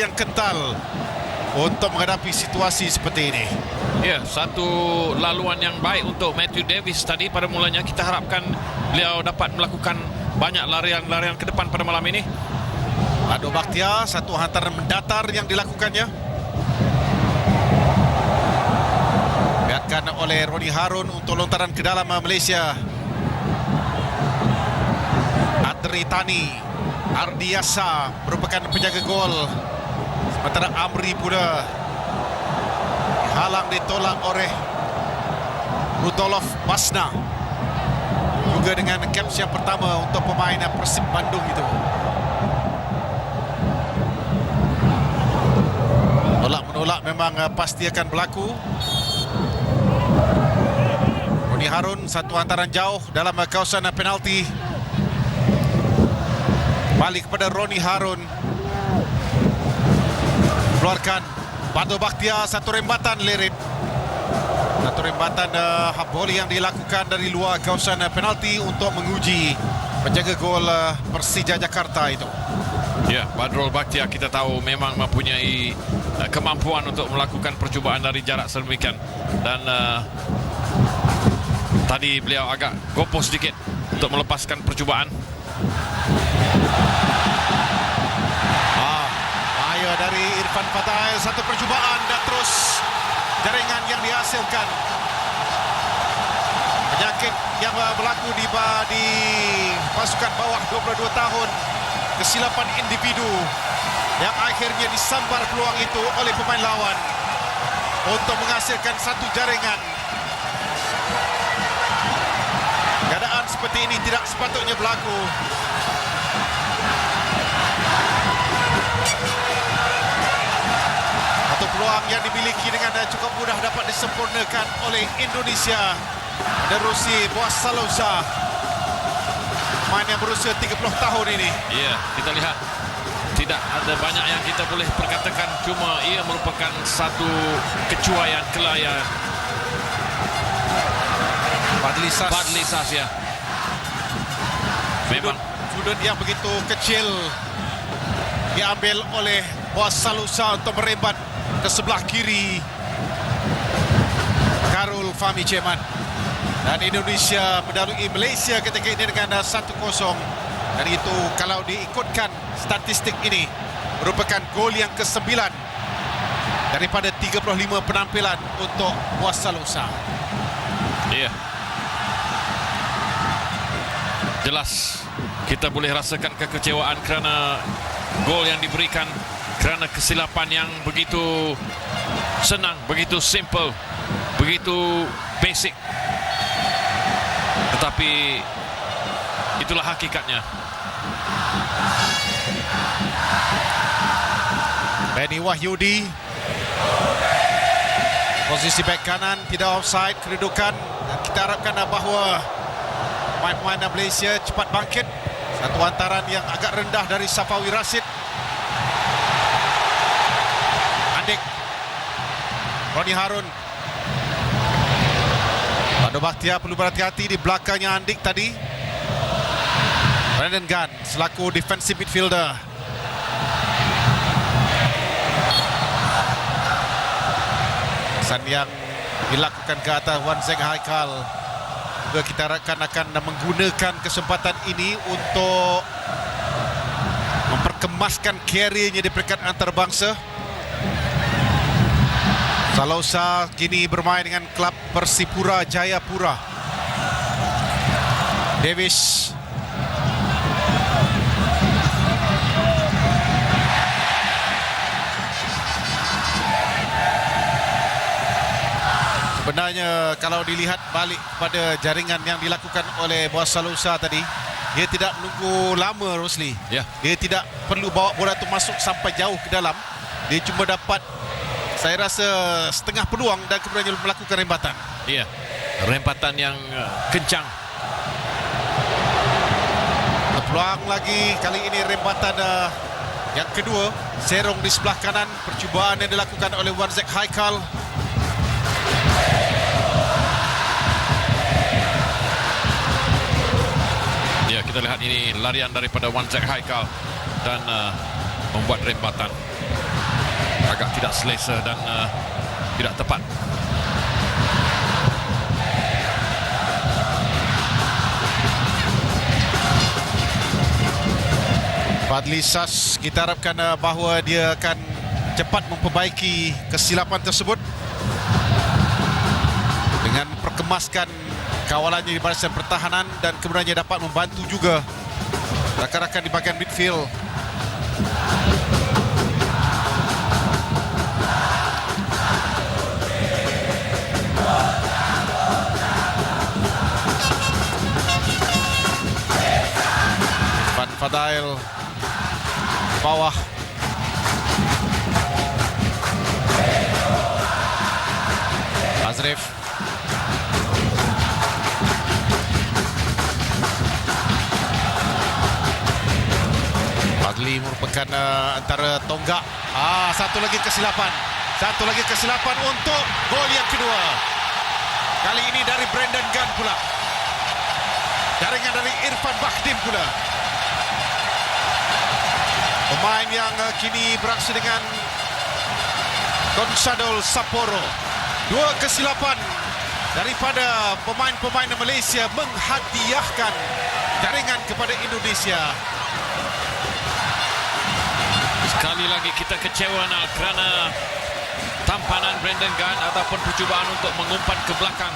yang kental untuk menghadapi situasi seperti ini. Ya, satu laluan yang baik untuk Matthew Davis tadi. Pada mulanya kita harapkan beliau dapat melakukan banyak larian-larian ke depan pada malam ini. Ado Bakhtia, satu hantaran mendatar yang dilakukannya. Biarkan oleh Roni Harun untuk lontaran ke dalam Malaysia. Adri Tani Ardiasa merupakan penjaga gol. Sementara Amri pula dihalang, ditolak oleh Rudolf Basna. Juga dengan caps yang pertama untuk pemain Persib Bandung itu. Tolak-menolak memang pasti akan berlaku. Roni Harun, satu hantaran jauh dalam kawasan penalti. Balik kepada Roni Harun. Keluarkan Ado Bakhtia, satu rembatan lirik. Satu rembatan volley yang dilakukan dari luar kawasan penalti untuk menguji penjaga gol Persija Jakarta itu. Ya, Badrul Bakhtia kita tahu memang mempunyai kemampuan untuk melakukan percubaan dari jarak sedemikian. Dan tadi beliau agak gopoh sedikit untuk melepaskan percubaan. Bahaya dari Irfan Fatail, satu percubaan dan terus jaringan yang dihasilkan. Penyakit yang berlaku di pasukan bawah 22 tahun. Kesilapan individu yang akhirnya disambar peluang itu oleh pemain lawan untuk menghasilkan satu jaringan. Keadaan seperti ini tidak sepatutnya berlaku. Satu peluang yang dimiliki dengan cukup mudah dapat disempurnakan oleh Indonesia menerusi Boaz Salosa, pemain yang berusia 30 tahun ini. Ya, kita lihat tidak ada banyak yang kita boleh perkatakan, cuma ia merupakan satu kecuaian, kelayan. Fadli Sas ya. Memang sudut yang begitu kecil diambil oleh Boaz Salosa untuk merembat ke sebelah kiri Karul Fahmi Ceman. Dan Indonesia mendahului Malaysia ketika ini dengan 1-0. Dan itu kalau diikutkan statistik ini merupakan gol yang ke-9 daripada 35 penampilan untuk Boaz Salosa. iya. Jelas kita boleh rasakan kekecewaan kerana gol yang diberikan, kerana kesilapan yang begitu senang, begitu simple, begitu basic. Tetapi itulah hakikatnya. Benny Wahyudi, posisi bek kanan, tidak offside, kedudukan. Dan kita harapkan bahawa pemain-pemain Malaysia cepat bangkit. Satu hantaran yang agak rendah dari Safawi Rashid. Andik, Roni Harun. Ado Bakhtia perlu berhati-hati di belakangnya Andik tadi. Brandon Gunn selaku defensive midfielder. Kesan yang dilakukan ke atas Wan Zeng Haikal. Juga kita akan menggunakan kesempatan ini untuk memperkemaskan karirnya di peringkat antarabangsa. Salosa kini bermain dengan klub Persipura Jayapura. Davis. Sebenarnya kalau dilihat balik pada jaringan yang dilakukan oleh Boaz Salosa tadi, dia tidak menunggu lama, Rosli. Ya. Dia tidak perlu bawa bola itu masuk sampai jauh ke dalam. Dia cuma dapat, saya rasa, setengah peluang dan kemudian melakukan rembatan. Iya, rempatan yang kencang. Peluang lagi, kali ini rembatan yang kedua. Serong di sebelah kanan, percubaan yang dilakukan oleh Wan Zeng Haikal. Ya, kita lihat ini larian daripada Wan Zeng Haikal dan membuat rempatan. selesa dan tidak tepat. Fadli Sas, kita harapkan bahawa dia akan cepat memperbaiki kesilapan tersebut dengan perkemaskan kawalannya di barisan pertahanan dan kemudiannya dapat membantu juga rakan-rakan di bahagian midfield. Van Fadail bawah. Azrif. Fadli merupakan antara tonggak. Satu lagi kesilapan. Satu lagi kesilapan untuk gol yang kedua. Kali ini dari Brendan Gunn pula. Jaringan dari Irfan Bakhdim pula. Pemain yang kini beraksi dengan Consadole Sapporo. Dua kesilapan daripada pemain-pemain Malaysia menghadiahkan jaringan kepada Indonesia. Sekali lagi kita kecewa Nal, kerana tampanan Brendan Gunn ataupun percubaan untuk mengumpan ke belakang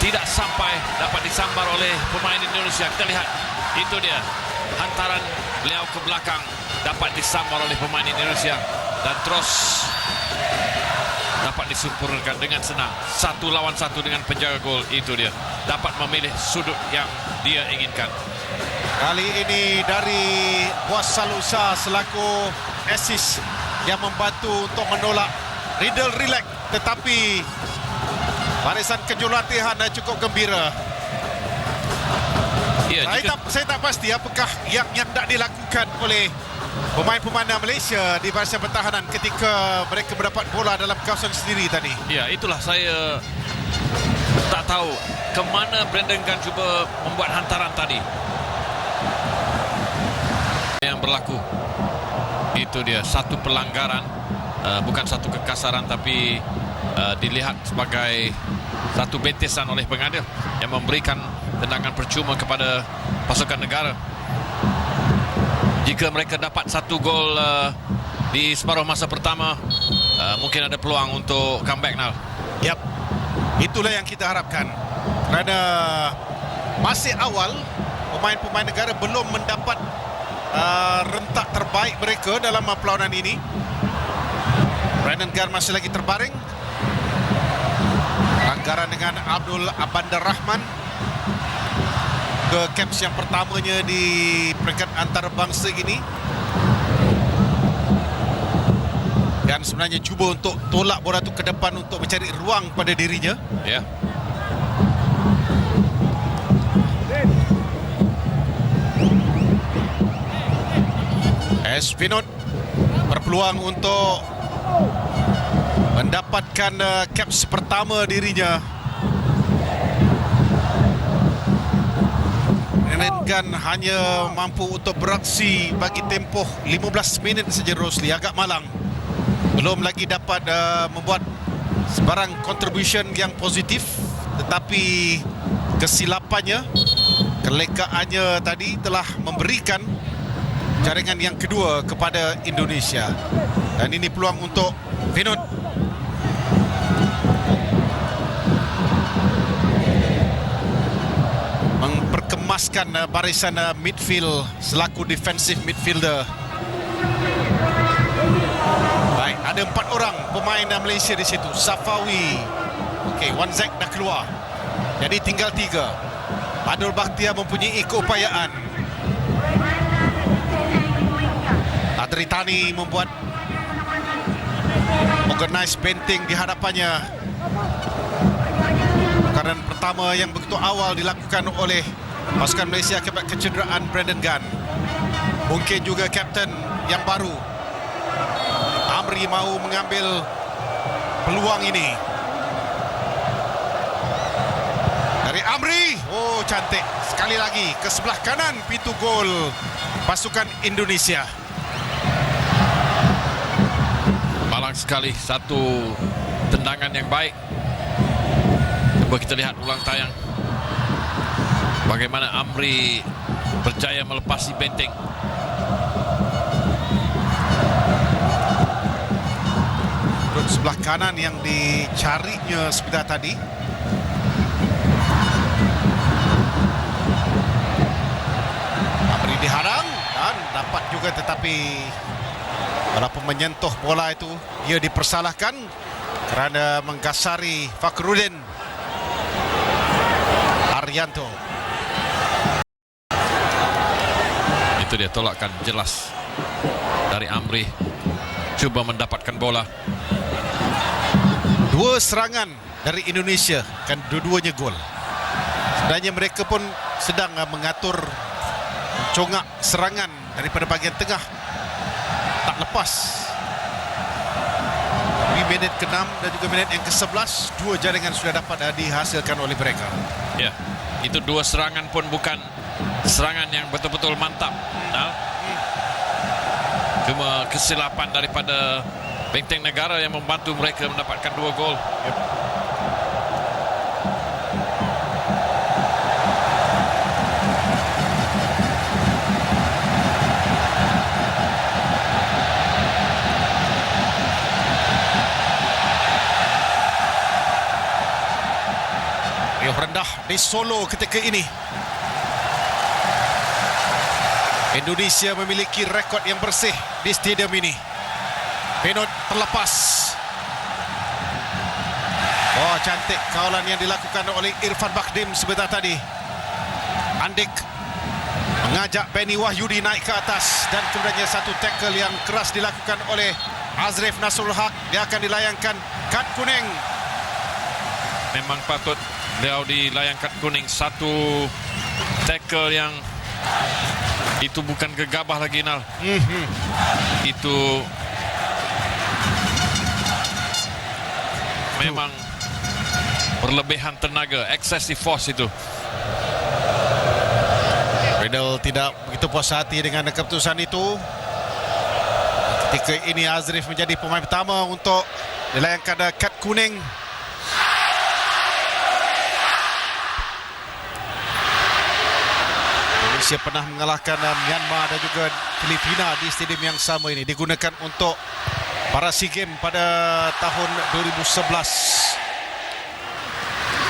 tidak sampai dapat disambar oleh pemain Indonesia. Kita lihat, itu dia hantaran beliau ke belakang dapat disambar oleh pemain Indonesia dan terus dapat disempurnakan dengan senang. 1 lawan 1 dengan penjaga gol. Itu dia, dapat memilih sudut yang dia inginkan. Kali ini dari Buas Salusa selaku assist yang membantu untuk menolak Riddle Rilek, tetapi barisan kejurulatihan cukup gembira. Ya, Saya tak pasti apakah yang tak dilakukan oleh pemain-pemain Malaysia di barisan pertahanan ketika mereka mendapat bola dalam kawasan sendiri tadi. Ya, itulah saya tak tahu ke mana Brendan Gunn cuba membuat hantaran tadi. Yang berlaku, itu dia satu pelanggaran, bukan satu kekasaran, tapi dilihat sebagai satu bentesan oleh pengadil yang memberikan tendangan percuma kepada pasukan negara. Jika mereka dapat 1 gol di separuh masa pertama, mungkin ada peluang untuk comeback now. Yap, itulah yang kita harapkan. Kerana masih awal, pemain-pemain negara belum mendapat rentak terbaik mereka dalam perlawanan ini. Brendan Gunn masih lagi terbaring. Pelanggaran dengan Abdul Abandar Rahman ke caps yang pertamanya di peringkat antarabangsa ini. Dan sebenarnya cuba untuk tolak bola itu ke depan untuk mencari ruang pada dirinya. Ya. Espinot berpeluang untuk mendapatkan caps pertama dirinya. Brendan Gunn hanya mampu untuk beraksi bagi tempoh 15 minit saja. Rosli agak malang, belum lagi dapat membuat sebarang contribution yang positif, tetapi kesilapannya, kelekaannya tadi telah memberikan jaringan yang kedua kepada Indonesia. Dan ini peluang untuk Vinod. Memperkemaskan barisan midfield selaku defensive midfielder. Baik, ada 4 orang pemain Malaysia di situ. Safawi, okey, Wan Zack dah keluar, jadi tinggal 3. Adul Bakhtiar mempunyai keupayaan. Adritani membuat organized benteng di hadapannya. Perkara pertama yang begitu awal dilakukan oleh pasukan Malaysia akibat kecederaan Brendan Gunn. Mungkin juga kapten yang baru Amri mahu mengambil peluang ini. Dari Amri, oh cantik sekali lagi ke sebelah kanan pintu gol pasukan Indonesia. sekali satu tendangan yang baik. Cuba kita lihat ulang tayang bagaimana Amri berjaya melepasi benteng. Perut sebelah kanan yang dicarinya sebentar tadi. Amri dihadang dan dapat juga, tetapi walaupun menyentuh bola itu, ia dipersalahkan kerana menggasari Fakhruddin Arianto. Itu dia tolakan jelas dari Amri, cuba mendapatkan bola. Dua serangan dari Indonesia, kan dua-duanya gol. Sebenarnya mereka pun sedang mengatur congak serangan daripada bahagian tengah, tak lepas. Di minit ke-6 dan juga minit yang ke-11, dua jaringan sudah dapat dihasilkan oleh mereka. Ya, itu dua serangan pun bukan serangan yang betul-betul mantap. Cuma kesilapan daripada benteng negara yang membantu mereka mendapatkan dua gol. Riuh rendah di Solo ketika ini. Indonesia memiliki rekod yang bersih di stadium ini. Benot terlepas. Oh, cantik kawalan yang dilakukan oleh Irfan Bakhdim sebentar tadi. Andik mengajak Benny Wahyudi naik ke atas dan kemudiannya satu tackle yang keras dilakukan oleh Azrif Nasrul Haq. Dia akan dilayangkan kad kuning. Memang patut beliau dilayangkan kuning. Satu tackle yang itu bukan gegabah lagi, Nal. Itu memang berlebihan tenaga, excessive force itu. Riddle tidak begitu puas hati dengan keputusan itu. Ketika ini Azrif menjadi pemain pertama untuk dilayangkan kad kuning. Indonesia pernah mengalahkan Myanmar dan juga Filipina di stadium yang sama ini. Digunakan untuk para SEA Games pada tahun 2011.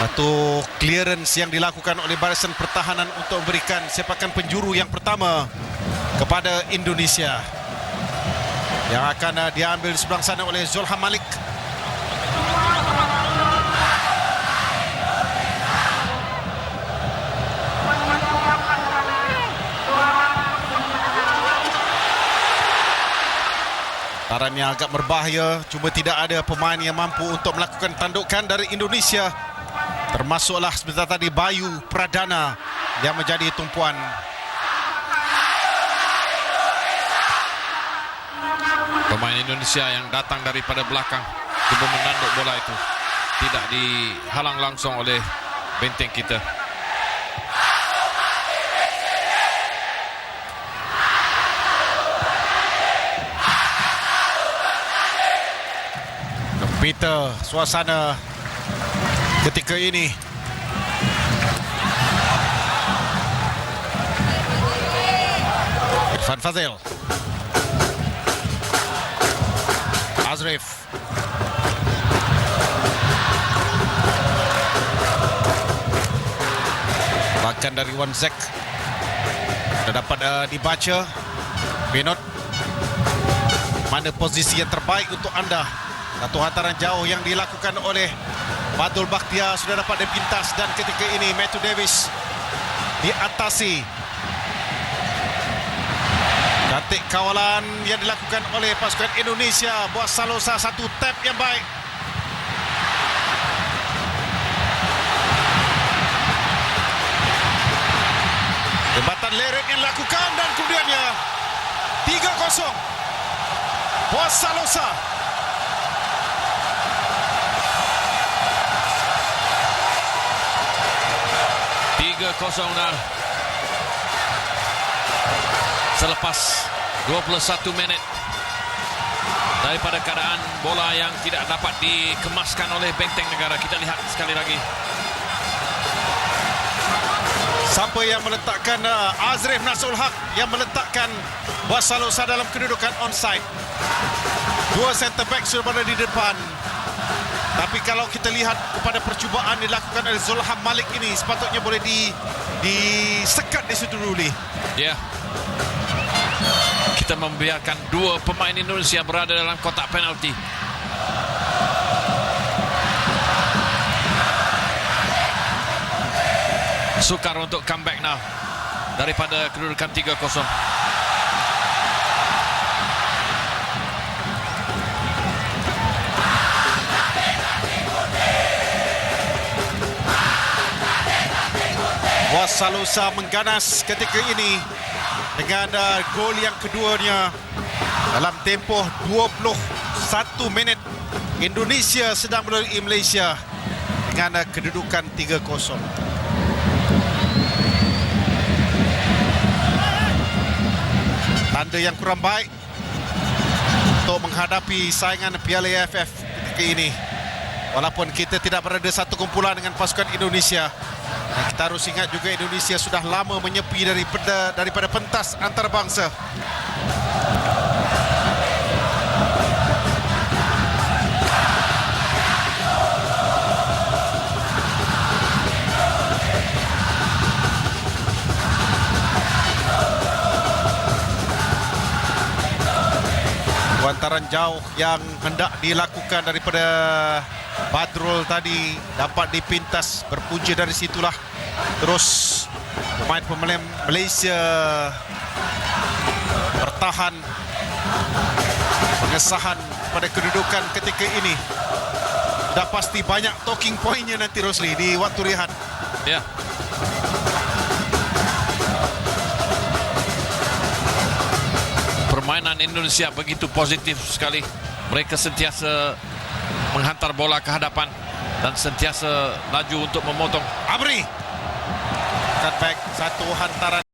Satu clearance yang dilakukan oleh barisan pertahanan untuk memberikan sepakan penjuru yang pertama kepada Indonesia, yang akan diambil di sebelah sana oleh Zulham Malik. Taran yang agak berbahaya, cuma tidak ada pemain yang mampu untuk melakukan tandukan dari Indonesia. Termasuklah sebentar tadi Bayu Pradana yang menjadi tumpuan. Pemain Indonesia yang datang daripada belakang cuba menanduk bola itu, tidak dihalang langsung oleh benteng kita. Peter, suasana ketika ini. Irfan Fazil. Azrif. Bahkan dari Wanzek sudah dapat dibaca. Benot, mana posisi yang terbaik untuk anda? Satu hantaran jauh yang dilakukan oleh Badul Bakhtiar sudah dapat dipintas, dan ketika ini Matthew Davis diatasi. Cantik kawalan yang dilakukan oleh pasukan Indonesia. Buat Salosa satu tap yang baik. Jembatan leret yang dilakukan dan kemudiannya 3-0. Buat Salosa. Kosong selepas 21 minit. daripada keadaan bola yang tidak dapat dikemaskan oleh benteng negara. Kita lihat sekali lagi. Siapa yang meletakkan Azrif Nasul Haq yang meletakkan Wasalosa dalam kedudukan onside. Dua center back sudah berada di depan. Tapi kalau kita lihat kepada percubaan dilakukan oleh Zulham Malik ini, sepatutnya boleh disekat di situ dulu. Ya. Kita membiarkan dua pemain Indonesia berada dalam kotak penalti. Sukar untuk comeback now daripada kedudukan 3-0. Wasalosa mengganas ketika ini dengan gol yang keduanya dalam tempoh 21 minit. Indonesia sedang melalui Malaysia dengan kedudukan 3-0. Tanda yang kurang baik untuk menghadapi saingan Piala AFF ketika ini. Walaupun kita tidak berada satu kumpulan dengan pasukan Indonesia. Dan kita harus ingat juga Indonesia sudah lama menyepi daripada pentas antarabangsa. Kuantaran jauh yang hendak dilakukan daripada Badrul tadi dapat dipintas, berpunca dari situlah. Terus pemain Malaysia bertahan pengesahan pada kedudukan ketika ini. Dah pasti banyak talking pointnya nanti Rosli di waktu rehat. Ya. Permainan Indonesia begitu positif sekali. Mereka sentiasa menghantar bola ke hadapan dan sentiasa laju untuk memotong. Amri cutback, satu hantaran